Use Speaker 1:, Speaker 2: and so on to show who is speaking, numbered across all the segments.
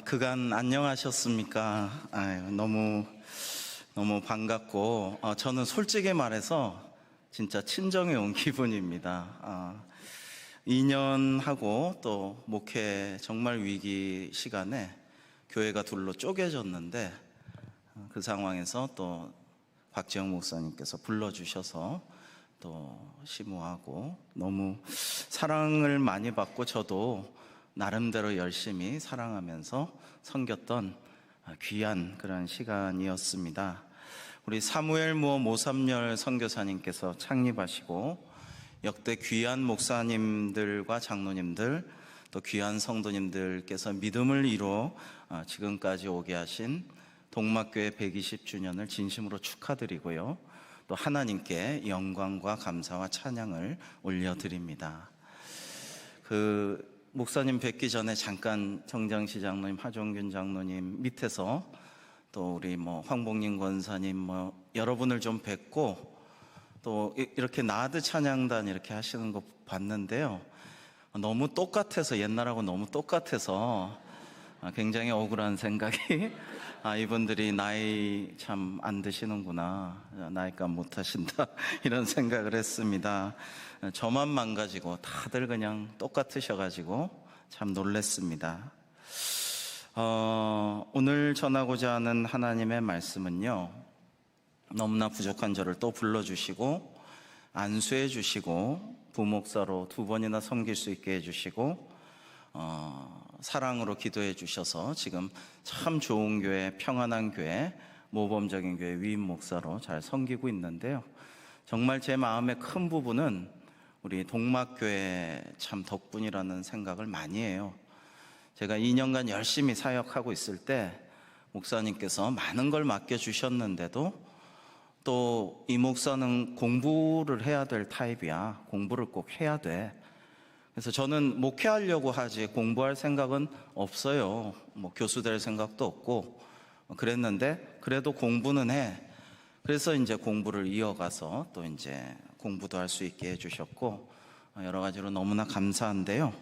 Speaker 1: 그간 안녕하셨습니까? 너무 반갑고, 저는 솔직히 말해서 진짜 친정에 온 기분입니다. 2년 하고 또 목회 정말 위기 시간에 교회가 둘로 쪼개졌는데, 그 상황에서 또 박지영 목사님께서 불러주셔서 또 심호하고 너무 사랑을 많이 받고 저도 나름대로 열심히 사랑하면서 섬겼던 귀한 그런 시간이었습니다. 우리 사무엘 무어 모삼열 선교사님께서 창립하시고 역대 귀한 목사님들과 장로님들 또 귀한 성도님들께서 믿음을 이루어 지금까지 오게 하신 동막교회 120주년을 진심으로 축하드리고요. 또 하나님께 영광과 감사와 찬양을 올려드립니다. 목사님 뵙기 전에 잠깐 정장시 장로님, 하종균 장로님 밑에서 또 우리 황복림 권사님 여러분을 좀 뵙고 또 이렇게 나드 찬양단 이렇게 하시는 거 봤는데요. 너무 똑같아서, 옛날하고 너무 똑같아서 굉장히 억울한 생각이 이분들이 나이 참 안 드시는구나, 나이값 못 하신다 이런 생각을 했습니다. 저만 망가지고 다들 그냥 똑같으셔가지고 참 놀랬습니다. 오늘 전하고자 하는 하나님의 말씀은요, 너무나 부족한 저를 또 불러주시고 안수해 주시고 부목사로 2번이나 섬길 수 있게 해주시고 사랑으로 기도해 주셔서 지금 참 좋은 교회, 평안한 교회, 모범적인 교회 위임 목사로 잘 섬기고 있는데요, 정말 제 마음의 큰 부분은 우리 동막교회 참 덕분이라는 생각을 많이 해요. 제가 2년간 열심히 사역하고 있을 때 목사님께서 많은 걸 맡겨주셨는데도 또 이 목사는 공부를 해야 될 타입이야, 공부를 꼭 해야 돼. 그래서 저는 목회하려고 하지 공부할 생각은 없어요. 교수 될 생각도 없고 그랬는데 그래도 공부는 해. 그래서 이제 공부를 이어가서 또 이제 공부도 할 수 있게 해주셨고 여러 가지로 너무나 감사한데요,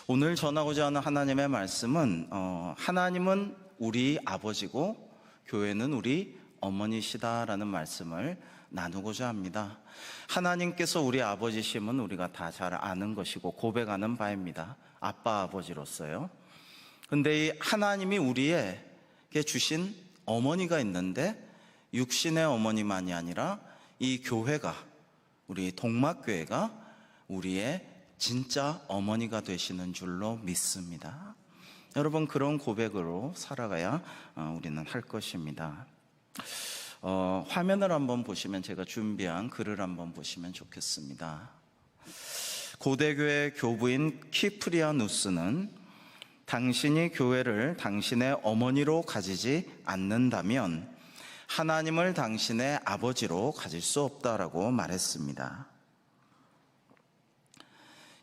Speaker 1: 오늘 전하고자 하는 하나님의 말씀은 하나님은 우리 아버지고 교회는 우리 어머니시다라는 말씀을 나누고자 합니다. 하나님께서 우리 아버지심은 우리가 다 잘 아는 것이고 고백하는 바입니다. 아빠 아버지로서요. 근데 이 하나님이 우리에게 주신 어머니가 있는데 육신의 어머니만이 아니라 이 교회가, 우리 동막교회가 우리의 진짜 어머니가 되시는 줄로 믿습니다. 여러분, 그런 고백으로 살아가야 우리는 할 것입니다. 화면을 한번 보시면, 제가 준비한 글을 한번 보시면 좋겠습니다. 고대교회 교부인 키프리아누스는 당신이 교회를 당신의 어머니로 가지지 않는다면 하나님을 당신의 아버지로 가질 수 없다라고 말했습니다.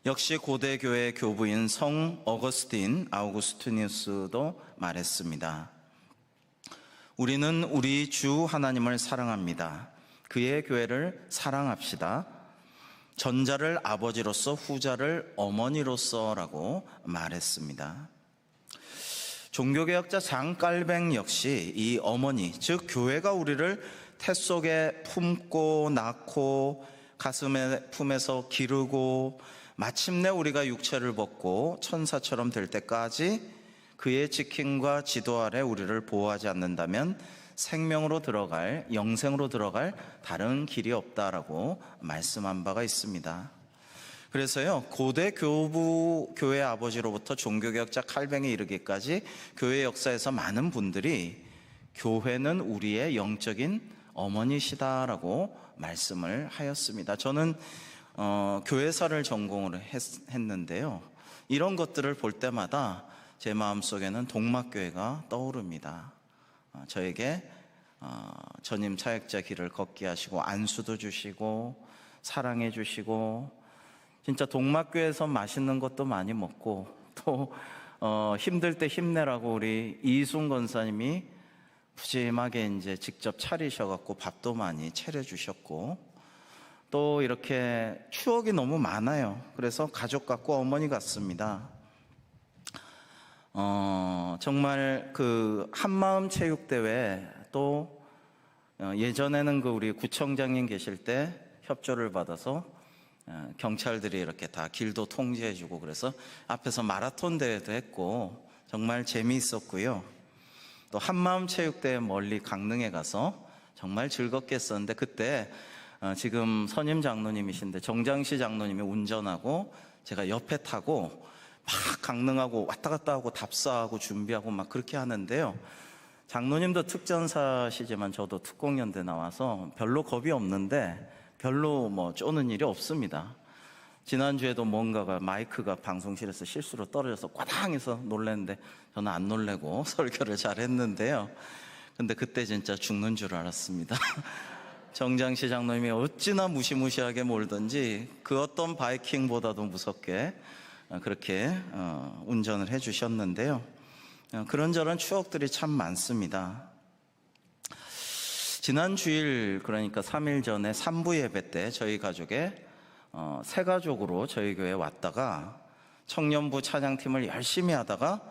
Speaker 1: 역시 고대교회 교부인 성 어거스틴 아우구스티누스도 말했습니다. 우리는 우리 주 하나님을 사랑합니다. 그의 교회를 사랑합시다. 전자를 아버지로서 후자를 어머니로서라고 말했습니다. 종교개혁자 장 깔뱅 역시 이 어머니, 즉 교회가 우리를 태 속에 품고 낳고 가슴의 품에서 기르고 마침내 우리가 육체를 벗고 천사처럼 될 때까지 그의 지킴과 지도 아래 우리를 보호하지 않는다면 생명으로 들어갈, 영생으로 들어갈 다른 길이 없다라고 말씀한 바가 있습니다. 그래서요, 고대 교부 교회 아버지로부터 종교개혁자 칼뱅에 이르기까지 교회 역사에서 많은 분들이 교회는 우리의 영적인 어머니시다라고 말씀을 하였습니다. 저는 교회사를 전공을 했는데요, 이런 것들을 볼 때마다 제 마음속에는 동막교회가 떠오릅니다. 저에게 전임 사역자 길을 걷게 하시고 안수도 주시고 사랑해 주시고, 진짜 동막교회에서 맛있는 것도 많이 먹고, 또 힘들 때 힘내라고 우리 이순 권사님이 푸짐하게 이제 직접 차리셔갖고 밥도 많이 차려주셨고, 또 이렇게 추억이 너무 많아요. 그래서 가족 같고 어머니 같습니다. 정말 그 한마음 체육대회 또 예전에는 그 우리 구청장님 계실 때 협조를 받아서 경찰들이 이렇게 다 길도 통제해주고 그래서 앞에서 마라톤 대회도 했고 정말 재미있었고요. 또 한마음 체육대회 멀리 강릉에 가서 정말 즐겁게 했었는데 그때 지금 선임 장로님이신데 정장시 장로님이 운전하고 제가 옆에 타고 막 강릉하고 왔다 갔다 하고 답사하고 준비하고 막 그렇게 하는데요. 장로님도 특전사시지만 저도 특공연대 나와서 별로 겁이 없는데 별로 뭐 쪼는 일이 없습니다. 지난주에도 뭔가가 마이크가 방송실에서 실수로 떨어져서 꽈당해서 놀랐는데 저는 안 놀래고 설교를 잘 했는데요. 근데 그때 진짜 죽는 줄 알았습니다. 정장시 장로님이 어찌나 무시무시하게 몰던지 그 어떤 바이킹보다도 무섭게 그렇게 운전을 해주셨는데요. 그런저런 추억들이 참 많습니다. 지난 주일 그러니까 3일 전에 산부 예배 때 저희 가족의 새 가족으로 저희 교회에 왔다가 청년부 찬양팀을 열심히 하다가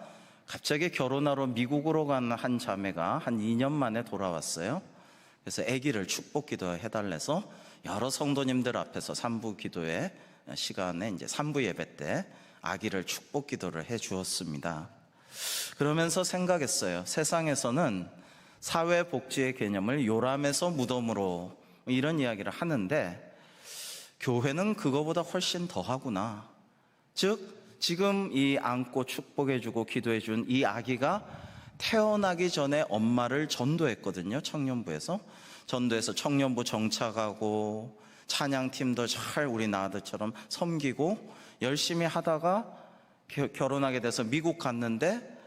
Speaker 1: 갑자기 결혼하러 미국으로 간 한 자매가 한 2년 만에 돌아왔어요. 그래서 아기를 축복 기도 해달래서 여러 성도님들 앞에서 산부 기도회 시간에 이제 산부 예배 때 아기를 축복 기도를 해 주었습니다. 그러면서 생각했어요. 세상에서는 사회복지의 개념을 요람에서 무덤으로 이런 이야기를 하는데 교회는 그거보다 훨씬 더 하구나. 즉 지금 이 안고 축복해주고 기도해준 이 아기가 태어나기 전에 엄마를 전도했거든요. 청년부에서 청년부 정착하고 찬양팀도 잘 우리 아들처럼 섬기고 열심히 하다가 결혼하게 돼서 미국 갔는데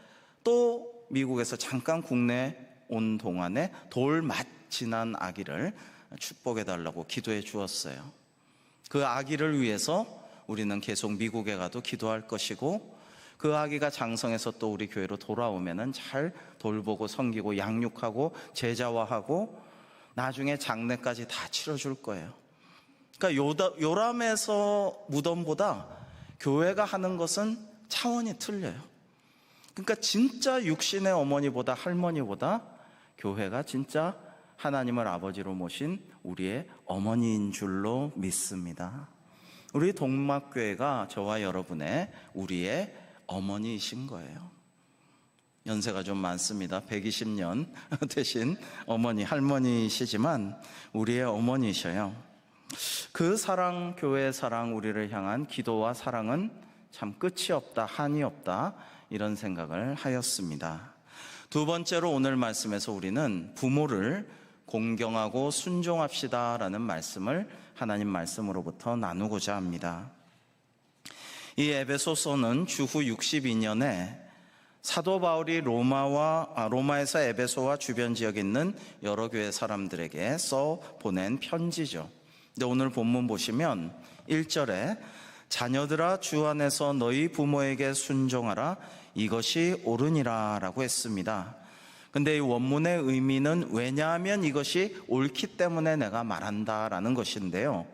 Speaker 1: 또 미국에서 잠깐 국내 온 동안에 돌맛 지난 아기를 축복해달라고 기도해 주었어요. 그 아기를 위해서 우리는 계속 미국에 가도 기도할 것이고 그 아기가 장성해서 또 우리 교회로 돌아오면은 잘 돌보고 섬기고 양육하고 제자화하고 나중에 장례까지 다 치러줄 거예요. 그러니까 요람에서 무덤보다 교회가 하는 것은 차원이 틀려요. 그러니까 진짜 육신의 어머니보다 할머니보다 교회가 진짜 하나님을 아버지로 모신 우리의 어머니인 줄로 믿습니다. 우리 동막교회가 저와 여러분의 우리의 어머니이신 거예요. 연세가 좀 많습니다. 120년 되신 어머니, 할머니시지만 우리의 어머니셔요. 그 사랑, 교회의 사랑, 우리를 향한 기도와 사랑은 참 끝이 없다, 한이 없다 이런 생각을 하였습니다. 두 번째로 오늘 말씀에서 우리는 부모를 공경하고 순종합시다 라는 말씀을 하나님 말씀으로부터 나누고자 합니다. 이 에베소서는 주후 62년에 사도 바울이 로마에서 에베소와 주변 지역에 있는 여러 교회 사람들에게 써 보낸 편지죠. 근데 오늘 본문 보시면 1절에 자녀들아 주 안에서 너희 부모에게 순종하라 이것이 옳으니라 라고 했습니다. 근데 이 원문의 의미는 왜냐하면 이것이 옳기 때문에 내가 말한다 라는 것인데요.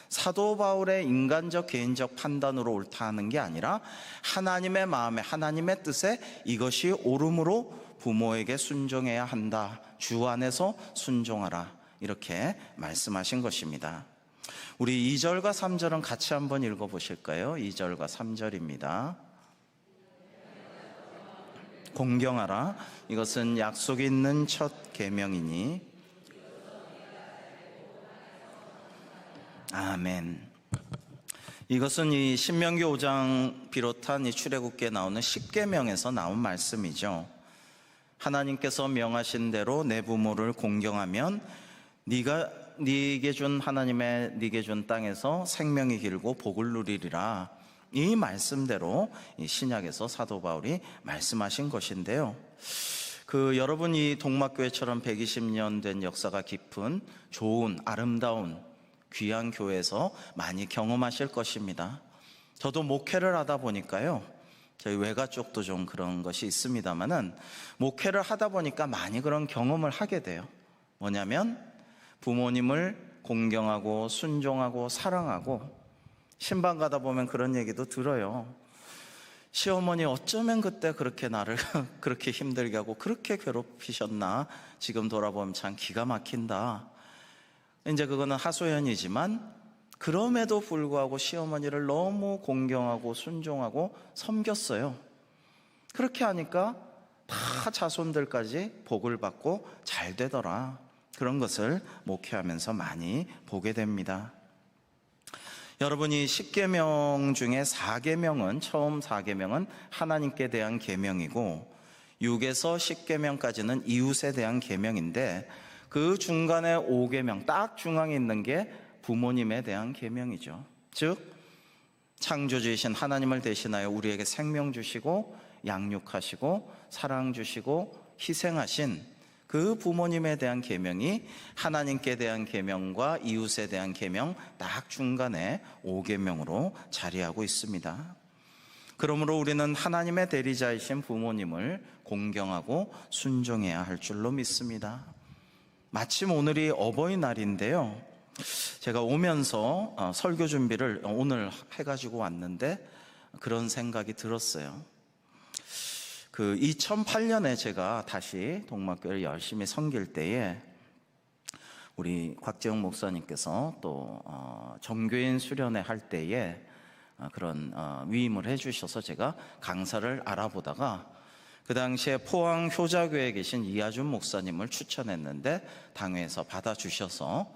Speaker 1: 사도 바울의 인간적 개인적 판단으로 옳다 하는 게 아니라 하나님의 마음에 하나님의 뜻에 이것이 옳음으로 부모에게 순종해야 한다. 주 안에서 순종하라 이렇게 말씀하신 것입니다. 우리 2절과 3절은 같이 한번 읽어보실까요? 2절과 3절입니다. 공경하라 이것은 약속이 있는 첫 계명이니 아멘. 이것은 이 신명기 5장 비롯한 이 출애굽기에 나오는 10계명에서 나온 말씀이죠. 하나님께서 명하신 대로 내 부모를 공경하면 네가 네게 준 하나님의 네게 준 땅에서 생명이 길고 복을 누리리라. 이 말씀대로 이 신약에서 사도 바울이 말씀하신 것인데요. 여러분 이 동막교회처럼 120년 된 역사가 깊은 좋은 아름다운 귀한 교회에서 많이 경험하실 것입니다. 저도 목회를 하다 보니까요. 저희 외가 쪽도 좀 그런 것이 있습니다만은 목회를 하다 보니까 많이 그런 경험을 하게 돼요. 뭐냐면 부모님을 공경하고 순종하고 사랑하고 신방 가다 보면 그런 얘기도 들어요. 시어머니 어쩌면 그때 그렇게 나를 그렇게 힘들게 하고 그렇게 괴롭히셨나, 지금 돌아보면 참 기가 막힌다. 이제 그거는 하소연이지만 그럼에도 불구하고 시어머니를 너무 공경하고 순종하고 섬겼어요. 그렇게 하니까 다 자손들까지 복을 받고 잘 되더라. 그런 것을 목회하면서 많이 보게 됩니다. 여러분이 10계명 중에 4계명은, 처음 4계명은 하나님께 대한 계명이고 6에서 10계명까지는 이웃에 대한 계명인데, 그 중간에 5계명, 딱 중앙에 있는 게 부모님에 대한 계명이죠. 즉 창조주이신 하나님을 대신하여 우리에게 생명 주시고 양육하시고 사랑 주시고 희생하신 그 부모님에 대한 계명이 하나님께 대한 계명과 이웃에 대한 계명 딱 중간에 5계명으로 자리하고 있습니다. 그러므로 우리는 하나님의 대리자이신 부모님을 공경하고 순종해야 할 줄로 믿습니다. 마침 오늘이 어버이날인데요, 제가 오면서 설교 준비를 오늘 해가지고 왔는데 그런 생각이 들었어요. 2008년에 제가 다시 동막교회를 열심히 섬길 때에 우리 곽재영 목사님께서 또 정교인 수련회 할 때에 그런 위임을 해주셔서 제가 강사를 알아보다가 그 당시에 포항 효자교회에 계신 이하준 목사님을 추천했는데 당회에서 받아주셔서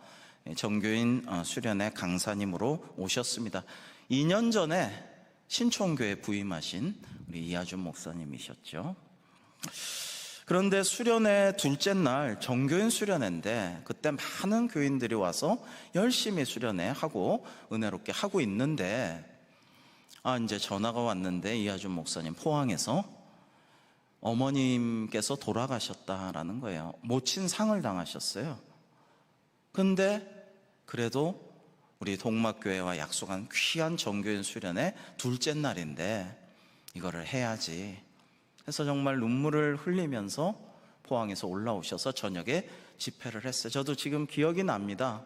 Speaker 1: 정교인 수련회 강사님으로 오셨습니다. 2년 전에 신촌교회 부임하신 우리 이하준 목사님이셨죠. 그런데 수련회 둘째 날 정교인 수련회인데 그때 많은 교인들이 와서 열심히 수련회 하고 은혜롭게 하고 있는데 이제 전화가 왔는데 이하준 목사님 포항에서 어머님께서 돌아가셨다라는 거예요. 모친 상을 당하셨어요. 근데 그래도 우리 동막교회와 약속한 귀한 정교인 수련회 둘째 날인데 이거를 해야지 해서 정말 눈물을 흘리면서 포항에서 올라오셔서 저녁에 집회를 했어요. 저도 지금 기억이 납니다.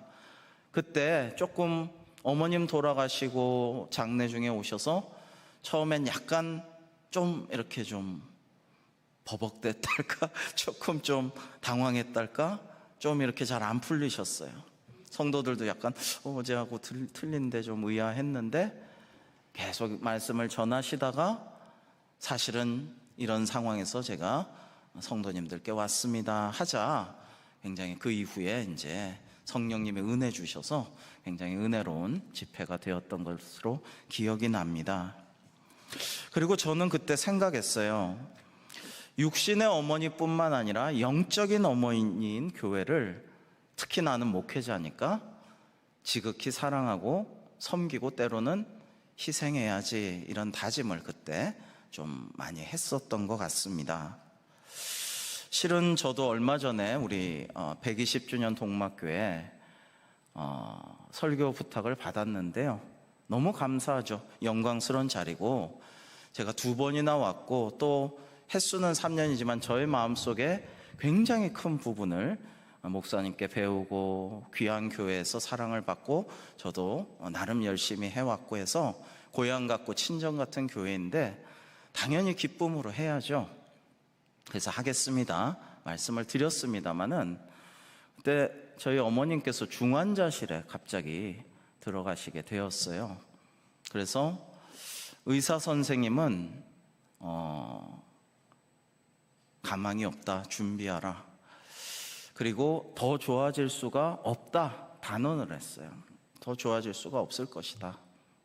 Speaker 1: 그때 조금 어머님 돌아가시고 장례 중에 오셔서 처음엔 약간 좀 이렇게 좀 버벅댔달까 조금 좀 당황했달까 좀 이렇게 잘 안 풀리셨어요. 성도들도 약간 어제하고 틀린데 좀 의아했는데 계속 말씀을 전하시다가 사실은 이런 상황에서 제가 성도님들께 왔습니다 하자 굉장히 그 이후에 이제 성령님의 은혜 주셔서 굉장히 은혜로운 집회가 되었던 것으로 기억이 납니다. 그리고 저는 그때 생각했어요. 육신의 어머니뿐만 아니라 영적인 어머니인 교회를 특히 나는 목회자니까 지극히 사랑하고 섬기고 때로는 희생해야지, 이런 다짐을 그때 좀 많이 했었던 것 같습니다. 실은 저도 얼마 전에 우리 120주년 동막교회 설교 부탁을 받았는데요, 너무 감사하죠. 영광스러운 자리고 제가 2번이나 왔고 또 횟수는 3년이지만 저의 마음속에 굉장히 큰 부분을 목사님께 배우고 귀한 교회에서 사랑을 받고 저도 나름 열심히 해왔고 해서 고향 같고 친정 같은 교회인데 당연히 기쁨으로 해야죠. 그래서 하겠습니다 말씀을 드렸습니다마는 그때 저희 어머님께서 중환자실에 갑자기 들어가시게 되었어요. 그래서 의사 선생님은 가망이 없다, 준비하라, 그리고 더 좋아질 수가 없다 단언을 했어요. 더 좋아질 수가 없을 것이다,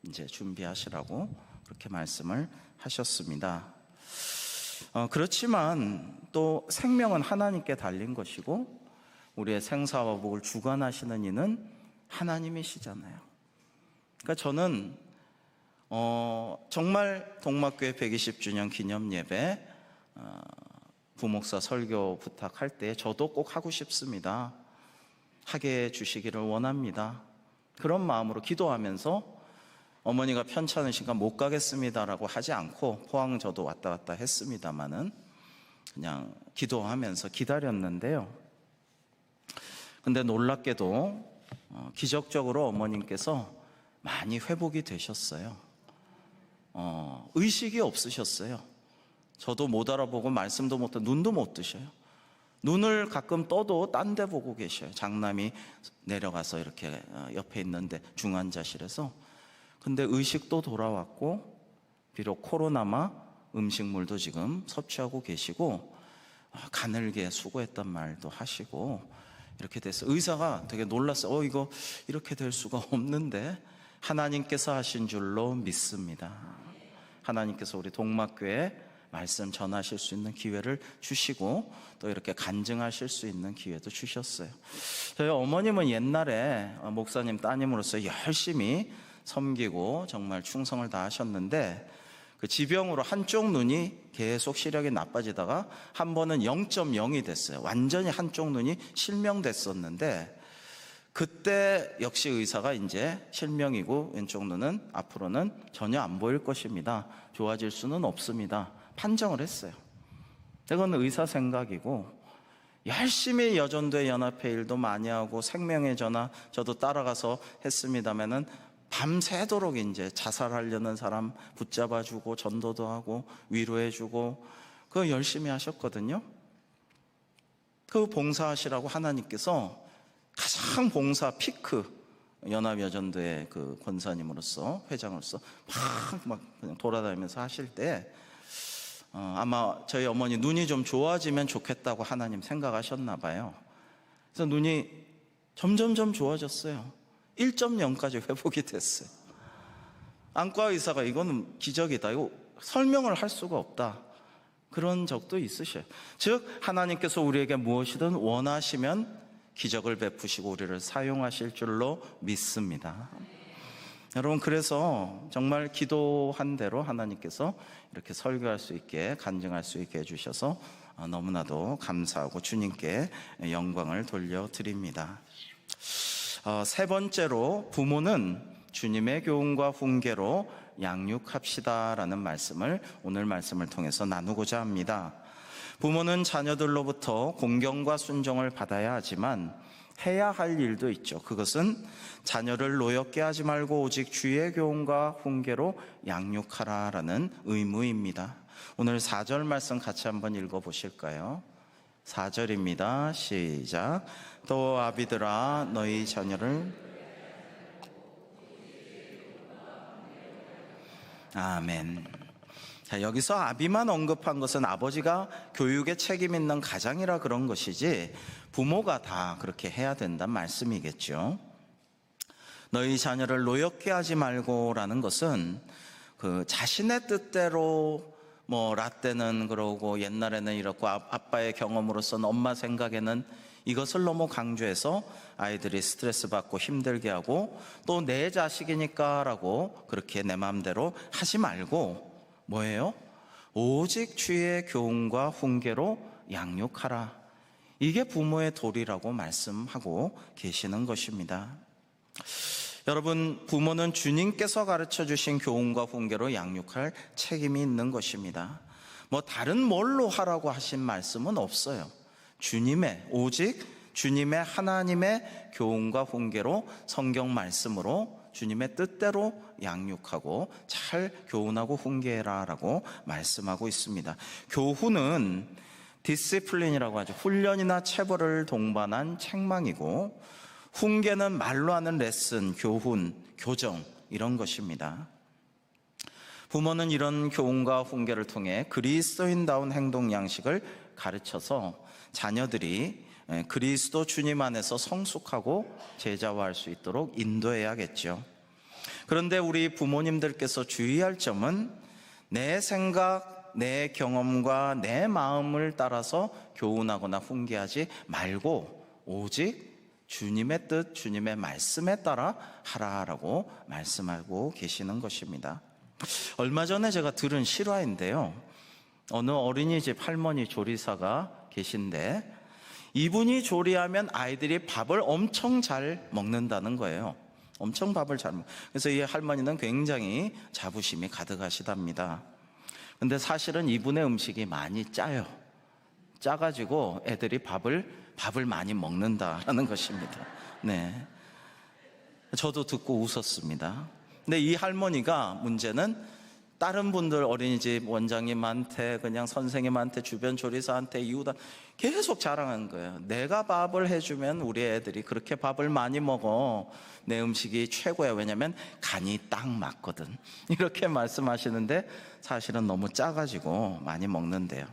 Speaker 1: 이제 준비하시라고 그렇게 말씀을 하셨습니다. 그렇지만 또 생명은 하나님께 달린 것이고 우리의 생사와 복을 주관하시는 이는 하나님이시잖아요. 그러니까 저는 정말 동막교회 120주년 기념 예배 부목사 설교 부탁할 때 저도 꼭 하고 싶습니다. 하게 해주시기를 원합니다. 그런 마음으로 기도하면서 어머니가 편찮으시니까 못 가겠습니다라고 하지 않고 포항 저도 왔다 갔다 했습니다마는 그냥 기도하면서 기다렸는데요. 근데 놀랍게도 기적적으로 어머님께서 많이 회복이 되셨어요. 의식이 없으셨어요. 저도 못 알아보고 말씀도 못 하고 눈도 못 뜨셔요. 눈을 가끔 떠도 딴 데 보고 계셔요. 장남이 내려가서 이렇게 옆에 있는데 중환자실에서. 근데 의식도 돌아왔고, 비록 코로나마 음식물도 지금 섭취하고 계시고, 가늘게 수고했단 말도 하시고, 이렇게 돼서 의사가 되게 놀랐어요. 이거 이렇게 될 수가 없는데 하나님께서 하신 줄로 믿습니다. 하나님께서 우리 동막교회 말씀 전하실 수 있는 기회를 주시고, 또 이렇게 간증하실 수 있는 기회도 주셨어요. 저희 어머님은 옛날에 목사님 따님으로서 열심히 섬기고 정말 충성을 다하셨는데, 그 지병으로 한쪽 눈이 계속 시력이 나빠지다가 한 번은 0.0이 됐어요. 완전히 한쪽 눈이 실명됐었는데, 그때 역시 의사가 이제 실명이고 왼쪽 눈은 앞으로는 전혀 안 보일 것입니다. 좋아질 수는 없습니다. 판정을 했어요. 그건 의사 생각이고, 열심히 여전도의 연합회 일도 많이 하고 생명의 전화 저도 따라가서 했습니다면은 밤새도록 이제 자살하려는 사람 붙잡아주고 전도도 하고 위로해주고 그거 열심히 하셨거든요. 그 봉사하시라고 하나님께서 가장 봉사 피크, 연합여전도의 그 권사님으로서, 회장으로서 막 그냥 돌아다니면서 하실 때 아마 저희 어머니 눈이 좀 좋아지면 좋겠다고 하나님 생각하셨나 봐요. 그래서 눈이 점점점 좋아졌어요. 1.0까지 회복이 됐어요. 안과 의사가 이거는 기적이다, 이거 설명을 할 수가 없다, 그런 적도 있으셔요. 즉 하나님께서 우리에게 무엇이든 원하시면 기적을 베푸시고 우리를 사용하실 줄로 믿습니다. 여러분, 그래서 정말 기도한 대로 하나님께서 이렇게 설교할 수 있게, 간증할 수 있게 해주셔서 너무나도 감사하고 주님께 영광을 돌려드립니다. 세 번째로, 부모는 주님의 교훈과 훈계로 양육합시다라는 말씀을 오늘 말씀을 통해서 나누고자 합니다. 부모는 자녀들로부터 공경과 순종을 받아야 하지만 해야 할 일도 있죠. 그것은 자녀를 노엽게 하지 말고 오직 주의 교훈과 훈계로 양육하라라는 의무입니다. 오늘 4절 말씀 같이 한번 읽어보실까요? 4절입니다. 시작. 또 아비들아, 너희 자녀를. 아멘. 자, 여기서 아비만 언급한 것은 아버지가 교육에 책임 있는 가장이라 그런 것이지 부모가 다 그렇게 해야 된다는 말씀이겠죠. 너희 자녀를 노엽게 하지 말고라는 것은 그 자신의 뜻대로 라떼는 그러고 옛날에는 이렇고 아빠의 경험으로서는 엄마 생각에는 이것을 너무 강조해서 아이들이 스트레스 받고 힘들게 하고, 또 내 자식이니까 라고 그렇게 내 마음대로 하지 말고 뭐예요? 오직 주의 교훈과 훈계로 양육하라. 이게 부모의 도리라고 말씀하고 계시는 것입니다. 여러분, 부모는 주님께서 가르쳐 주신 교훈과 훈계로 양육할 책임이 있는 것입니다. 다른 뭘로 하라고 하신 말씀은 없어요. 오직 주님의 하나님의 교훈과 훈계로, 성경 말씀으로 주님의 뜻대로 양육하고 잘 교훈하고 훈계해라라고 말씀하고 있습니다. 교훈은 디시플린이라고 하죠. 훈련이나 체벌을 동반한 책망이고, 훈계는 말로 하는 레슨, 교훈, 교정, 이런 것입니다. 부모는 이런 교훈과 훈계를 통해 그리스도인다운 행동 양식을 가르쳐서 자녀들이 그리스도 주님 안에서 성숙하고 제자화할 수 있도록 인도해야겠죠. 그런데 우리 부모님들께서 주의할 점은 내 생각, 내 경험과 내 마음을 따라서 교훈하거나 훈계하지 말고 오직 주님의 뜻, 주님의 말씀에 따라 하라라고 말씀하고 계시는 것입니다. 얼마 전에 제가 들은 실화인데요, 어느 어린이집 할머니 조리사가 계신데 이분이 조리하면 아이들이 밥을 엄청 잘 먹는다는 거예요. 엄청 밥을 잘 먹어요. 그래서 이 할머니는 굉장히 자부심이 가득하시답니다. 근데 사실은 이분의 음식이 많이 짜요. 짜가지고 애들이 밥을 많이 먹는다는 것입니다. 네, 저도 듣고 웃었습니다. 근데 이 할머니가 문제는 다른 분들 어린이집 원장님한테 그냥 선생님한테 주변 조리사한테 이웃한 계속 자랑하는 거예요. 내가 밥을 해주면 우리 애들이 그렇게 밥을 많이 먹어. 내 음식이 최고야. 왜냐면 간이 딱 맞거든. 이렇게 말씀하시는데 사실은 너무 짜가지고 많이 먹는데요.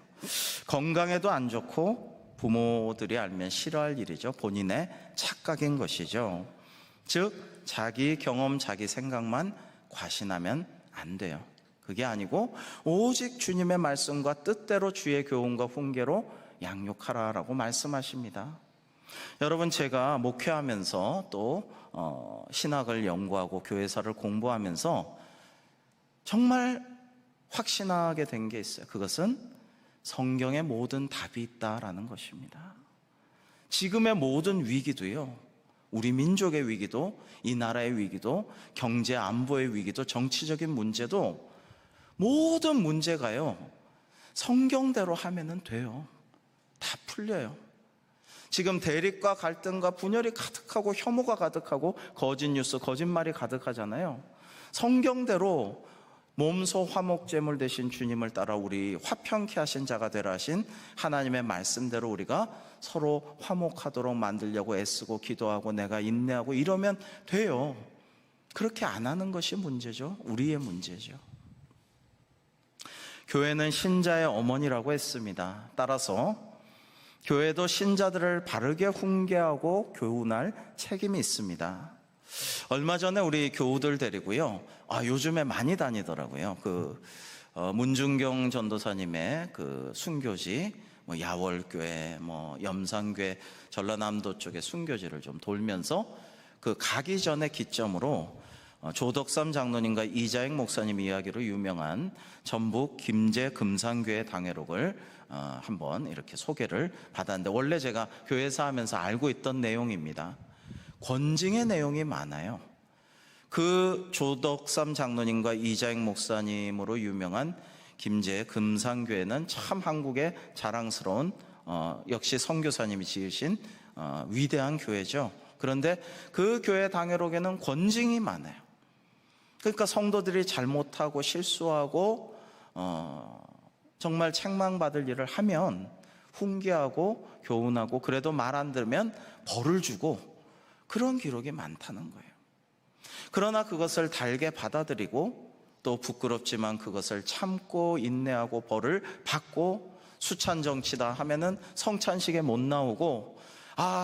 Speaker 1: 건강에도 안 좋고 부모들이 알면 싫어할 일이죠. 본인의 착각인 것이죠. 즉 자기 경험, 자기 생각만 과신하면 안 돼요. 그게 아니고 오직 주님의 말씀과 뜻대로 주의 교훈과 훈계로 양육하라라고 말씀하십니다. 여러분, 제가 목회하면서 또 신학을 연구하고 교회사를 공부하면서 정말 확신하게 된 게 있어요. 그것은 성경에 모든 답이 있다라는 것입니다. 지금의 모든 위기도요, 우리 민족의 위기도, 이 나라의 위기도, 경제 안보의 위기도, 정치적인 문제도, 모든 문제가요 성경대로 하면은 돼요. 다 풀려요. 지금 대립과 갈등과 분열이 가득하고 혐오가 가득하고 거짓 뉴스, 거짓말이 가득하잖아요. 성경대로 몸소 화목제물 되신 주님을 따라 우리 화평케 하신 자가 되라 하신 하나님의 말씀대로 우리가 서로 화목하도록 만들려고 애쓰고 기도하고 내가 인내하고 이러면 돼요. 그렇게 안 하는 것이 문제죠. 우리의 문제죠. 교회는 신자의 어머니라고 했습니다. 따라서 교회도 신자들을 바르게 훈계하고 교훈할 책임이 있습니다. 얼마 전에 우리 교우들 데리고요, 요즘에 많이 다니더라고요. 문중경 전도사님의 순교지, 야월교회, 염산교회, 전라남도 쪽의 순교지를 좀 돌면서 가기 전에 기점으로 조덕삼 장로님과 이자익 목사님 이야기로 유명한 전북 김제 금산교회 당회록을 한번 이렇게 소개를 받았는데, 원래 제가 교회사 하면서 알고 있던 내용입니다. 권징의 내용이 많아요. 조덕삼 장로님과 이자익 목사님으로 유명한 김제 금산교회는 참 한국의 자랑스러운 역시 선교사님이 지으신 위대한 교회죠. 그런데 그 교회 당회록에는 권징이 많아요. 그러니까 성도들이 잘못하고 실수하고 정말 책망받을 일을 하면 훈계하고 교훈하고, 그래도 말 안 들으면 벌을 주고, 그런 기록이 많다는 거예요. 그러나 그것을 달게 받아들이고 또 부끄럽지만 그것을 참고 인내하고 벌을 받고, 수찬 정치다 하면은 성찬식에 못 나오고,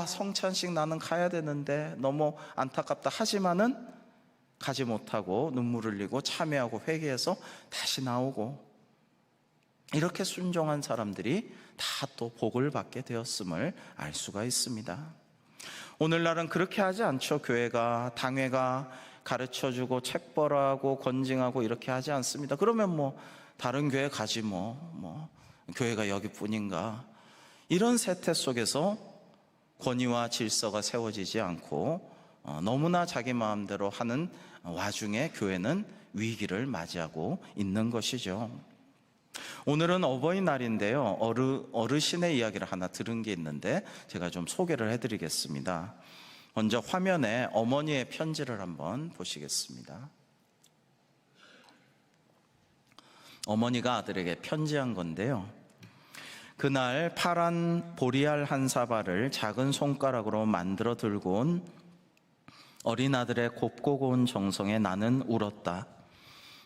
Speaker 1: 성찬식 나는 가야 되는데 너무 안타깝다 하지만은 가지 못하고 눈물 흘리고 참여하고 회개해서 다시 나오고, 이렇게 순종한 사람들이 다 또 복을 받게 되었음을 알 수가 있습니다. 오늘날은 그렇게 하지 않죠. 교회가, 당회가 가르쳐주고 책벌하고 권징하고 이렇게 하지 않습니다. 그러면 다른 교회 가지 교회가 여기뿐인가, 이런 세태 속에서 권위와 질서가 세워지지 않고 너무나 자기 마음대로 하는 와중에 교회는 위기를 맞이하고 있는 것이죠. 오늘은 어버이날인데요, 어르신의 이야기를 하나 들은 게 있는데 제가 좀 소개를 해드리겠습니다. 먼저 화면에 어머니의 편지를 한번 보시겠습니다. 어머니가 아들에게 편지한 건데요, 그날 파란 보리알 한 사발을 작은 손가락으로 만들어 들고 온 어린 아들의 곱고 고운 정성에 나는 울었다.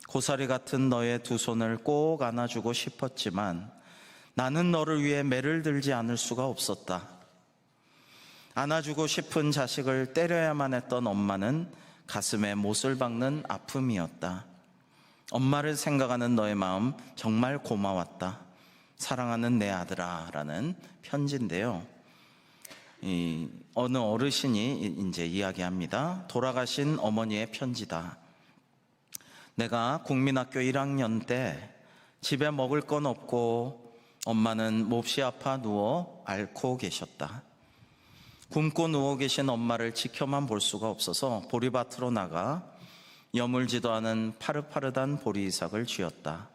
Speaker 1: 고사리 같은 너의 두 손을 꼭 안아주고 싶었지만 나는 너를 위해 매를 들지 않을 수가 없었다. 안아주고 싶은 자식을 때려야만 했던 엄마는 가슴에 못을 박는 아픔이었다. 엄마를 생각하는 너의 마음 정말 고마웠다. 사랑하는 내 아들아, 라는 편지인데요, 어느 어르신이 이제 이야기합니다. 돌아가신 어머니의 편지다. 내가 국민학교 1학년 때 집에 먹을 건 없고 엄마는 몹시 아파 누워 앓고 계셨다. 굶고 누워 계신 엄마를 지켜만 볼 수가 없어서 보리밭으로 나가 여물지도 않은 파릇파릇한 보리이삭을 쥐었다.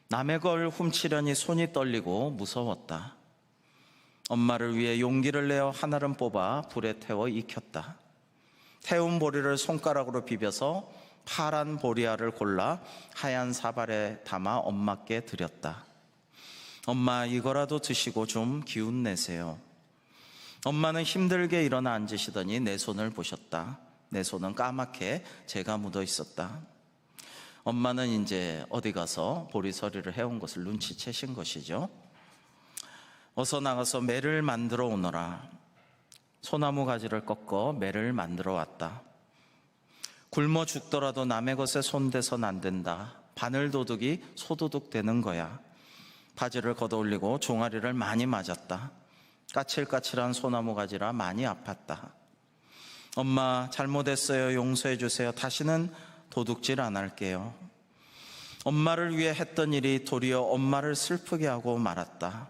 Speaker 1: 남의 걸 훔치려니 손이 떨리고 무서웠다. 엄마를 위해 용기를 내어 하나를 뽑아 불에 태워 익혔다. 태운 보리를 손가락으로 비벼서 파란 보리알을 골라 하얀 사발에 담아 엄마께 드렸다. 엄마, 이거라도 드시고 좀 기운 내세요. 엄마는 힘들게 일어나 앉으시더니 내 손을 보셨다. 내 손은 까맣게 재가 묻어 있었다. 엄마는 이제 어디 가서 보리서리를 해온 것을 눈치채신 것이죠. 어서 나가서 매를 만들어 오너라. 소나무 가지를 꺾어 매를 만들어 왔다. 굶어 죽더라도 남의 것에 손대선 안 된다. 바늘도둑이 소도둑 되는 거야. 바지를 걷어올리고 종아리를 많이 맞았다. 까칠까칠한 소나무 가지라 많이 아팠다. 엄마, 잘못했어요. 용서해 주세요. 다시는 도둑질 안 할게요. 엄마를 위해 했던 일이 도리어 엄마를 슬프게 하고 말았다.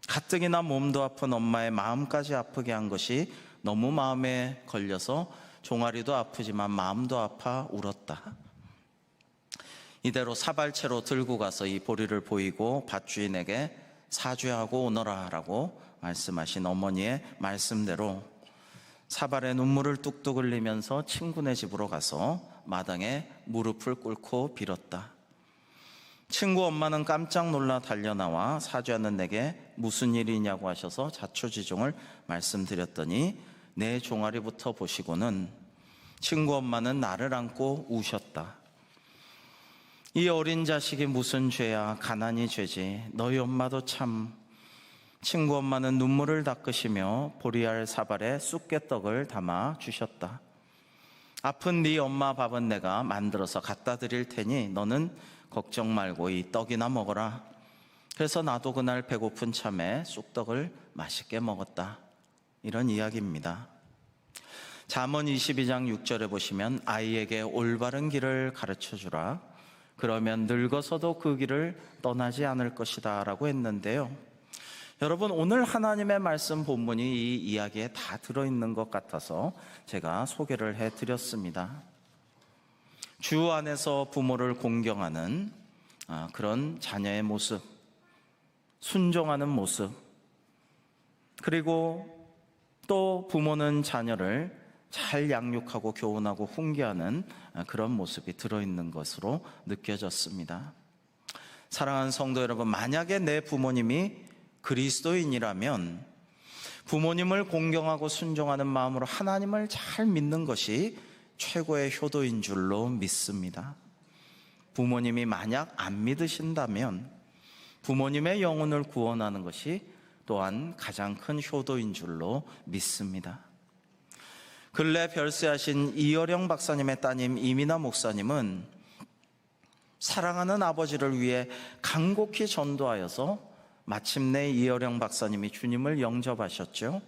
Speaker 1: 가뜩이나 몸도 아픈 엄마의 마음까지 아프게 한 것이 너무 마음에 걸려서 종아리도 아프지만 마음도 아파 울었다. 이대로 사발채로 들고 가서 이 보리를 보이고 밭주인에게 사죄하고 오너라 라고 말씀하신 어머니의 말씀대로 사발에 눈물을 뚝뚝 흘리면서 친구네 집으로 가서 마당에 무릎을 꿇고 빌었다. 친구 엄마는 깜짝 놀라 달려나와 사죄하는 내게 무슨 일이냐고 하셔서 자초지종을 말씀드렸더니 내 종아리부터 보시고는 친구 엄마는 나를 안고 우셨다. 이 어린 자식이 무슨 죄야. 가난이 죄지. 너희 엄마도 참. 친구 엄마는 눈물을 닦으시며 보리알 사발에 쑥개떡을 담아 주셨다. 아픈 네 엄마 밥은 내가 만들어서 갖다 드릴 테니 너는 걱정 말고 이 떡이나 먹어라. 그래서 나도 그날 배고픈 참에 쑥떡을 맛있게 먹었다. 이런 이야기입니다. 잠언 22장 6절에 보시면 아이에게 올바른 길을 가르쳐 주라. 그러면 늙어서도 그 길을 떠나지 않을 것이다 라고 했는데요. 여러분, 오늘 하나님의 말씀 본문이 이 이야기에 다 들어있는 것 같아서 제가 소개를 해드렸습니다. 주 안에서 부모를 공경하는 그런 자녀의 모습, 순종하는 모습, 그리고 또 부모는 자녀를 잘 양육하고 교훈하고 훈계하는 그런 모습이 들어있는 것으로 느껴졌습니다. 사랑하는 성도 여러분, 만약에 내 부모님이 그리스도인이라면 부모님을 공경하고 순종하는 마음으로 하나님을 잘 믿는 것이 최고의 효도인 줄로 믿습니다. 부모님이 만약 안 믿으신다면 부모님의 영혼을 구원하는 것이 또한 가장 큰 효도인 줄로 믿습니다. 근래 별세하신 이어령 박사님의 따님 이민아 목사님은 사랑하는 아버지를 위해 간곡히 전도하여서 마침내 이어령 박사님이 주님을 영접하셨죠.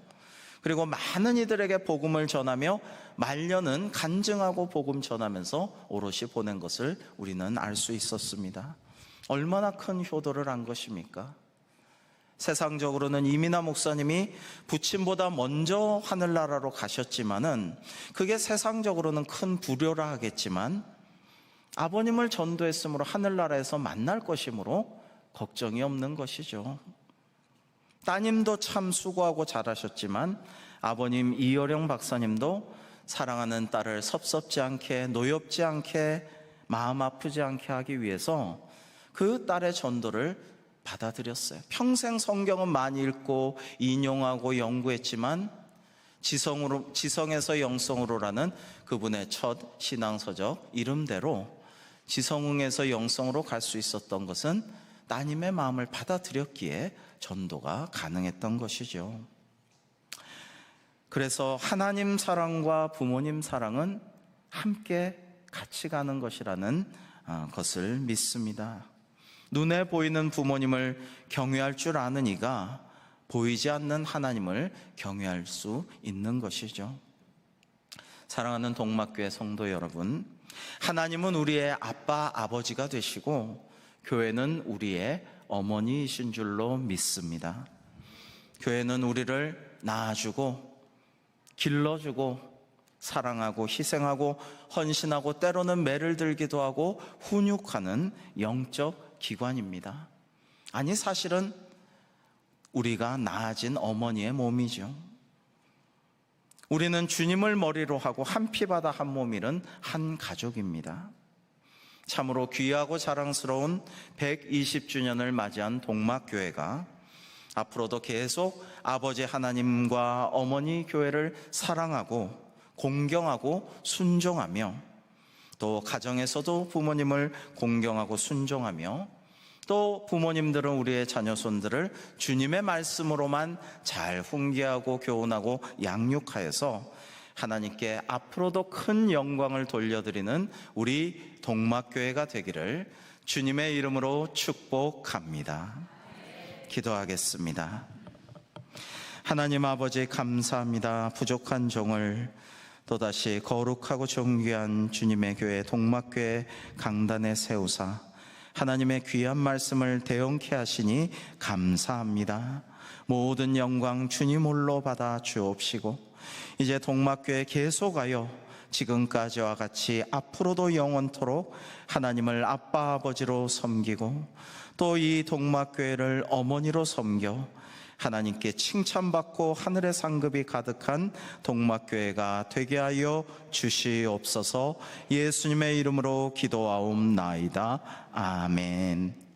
Speaker 1: 그리고 많은 이들에게 복음을 전하며 말년은 간증하고 복음 전하면서 오롯이 보낸 것을 우리는 알 수 있었습니다. 얼마나 큰 효도를 한 것입니까? 세상적으로는 이민아 목사님이 부친보다 먼저 하늘나라로 가셨지만은 그게 세상적으로는 큰 불효라 하겠지만 아버님을 전도했으므로 하늘나라에서 만날 것이므로 걱정이 없는 것이죠. 따님도 참 수고하고 잘하셨지만 아버님 이어령 박사님도 사랑하는 딸을 섭섭지 않게, 노엽지 않게, 마음 아프지 않게 하기 위해서 그 딸의 전도를 받아들였어요. 평생 성경은 많이 읽고 인용하고 연구했지만 지성에서 영성으로라는 그분의 첫 신앙서적 이름대로 지성에서 영성으로 갈 수 있었던 것은 따님의 마음을 받아들였기에 전도가 가능했던 것이죠. 그래서 하나님 사랑과 부모님 사랑은 함께 같이 가는 것이라는 것을 믿습니다. 눈에 보이는 부모님을 경외할 줄 아는 이가 보이지 않는 하나님을 경외할 수 있는 것이죠. 사랑하는 동막교회 성도 여러분, 하나님은 우리의 아빠, 아버지가 되시고 교회는 우리의 어머니이신 줄로 믿습니다. 교회는 우리를 낳아주고 길러주고 사랑하고 희생하고 헌신하고 때로는 매를 들기도 하고 훈육하는 영적 기관입니다. 아니, 사실은 우리가 낳아진 어머니의 몸이죠. 우리는 주님을 머리로 하고 한 피바다 한 몸 이룬 한 가족입니다. 참으로 귀하고 자랑스러운 120주년을 맞이한 동막교회가 앞으로도 계속 아버지 하나님과 어머니 교회를 사랑하고 공경하고 순종하며, 또 가정에서도 부모님을 공경하고 순종하며, 또 부모님들은 우리의 자녀손들을 주님의 말씀으로만 잘 훈계하고 교훈하고 양육하여서 하나님께 앞으로도 큰 영광을 돌려드리는 우리 동막교회가 되기를 주님의 이름으로 축복합니다. 기도하겠습니다. 하나님 아버지, 감사합니다. 부족한 종을 또다시 거룩하고 존귀한 주님의 교회 동막교회 강단에 세우사 하나님의 귀한 말씀을 대언케 하시니 감사합니다. 모든 영광 주님 홀로 받아 주옵시고, 이제 동막교회 계속하여 지금까지와 같이 앞으로도 영원토록 하나님을 아빠 아버지로 섬기고, 또 이 동막교회를 어머니로 섬겨 하나님께 칭찬받고 하늘의 상급이 가득한 동막교회가 되게 하여 주시옵소서. 예수님의 이름으로 기도하옵나이다. 아멘.